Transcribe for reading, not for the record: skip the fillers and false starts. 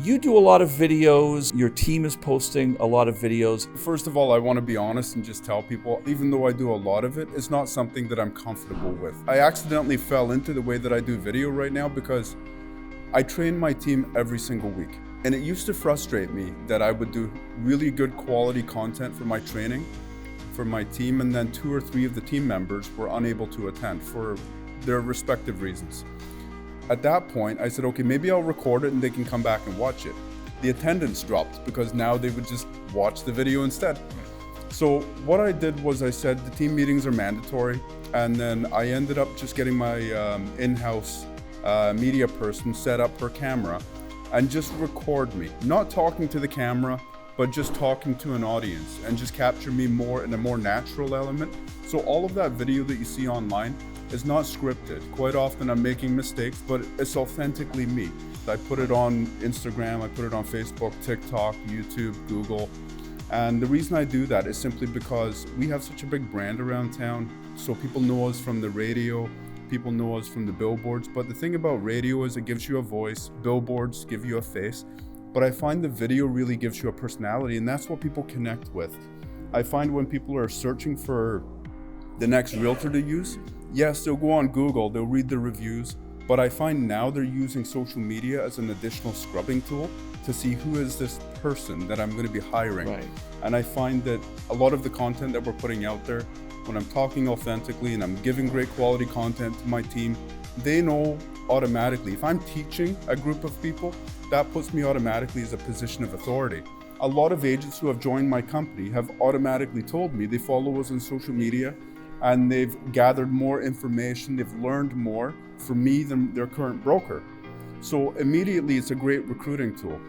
You do a lot of videos, your team is posting a lot of videos. First of all, I want to be honest and just tell people, even though I do a lot of it, it's not something that I'm comfortable with. I accidentally fell into the way that I do video right now because I train my team every single week. And it used to frustrate me that I would do really good quality content for my training, for my team, and then 2 or 3 of the team members were unable to attend for their respective reasons. At that point, I said, okay, maybe I'll record it and they can come back and watch it. The attendance dropped because now they would just watch the video instead. So what I did was I said the team meetings are mandatory, and then I ended up just getting my in-house media person set up her camera and just record me, not talking to the camera, but just talking to an audience and just capture me more in a more natural element. So all of that video that you see online is not scripted. Quite often I'm making mistakes, but it's authentically me. I put it on Instagram, I put it on Facebook, TikTok, YouTube, Google. And the reason I do that is simply because we have such a big brand around town. So people know us from the radio, people know us from the billboards. But the thing about radio is it gives you a voice, billboards give you a face. But I find the video really gives you a personality, and that's what people connect with. I find when people are searching for the next realtor to use, yes, they'll go on Google, they'll read the reviews, but I find now they're using social media as an additional scrubbing tool to see who is this person that I'm going to be hiring. Right. And I find that a lot of the content that we're putting out there, when I'm talking authentically and I'm giving great quality content to my team, they know automatically. If I'm teaching a group of people, that puts me automatically as a position of authority. A lot of agents who have joined my company have automatically told me they follow us on social media, and they've gathered more information, they've learned more from me than their current broker. So immediately it's a great recruiting tool.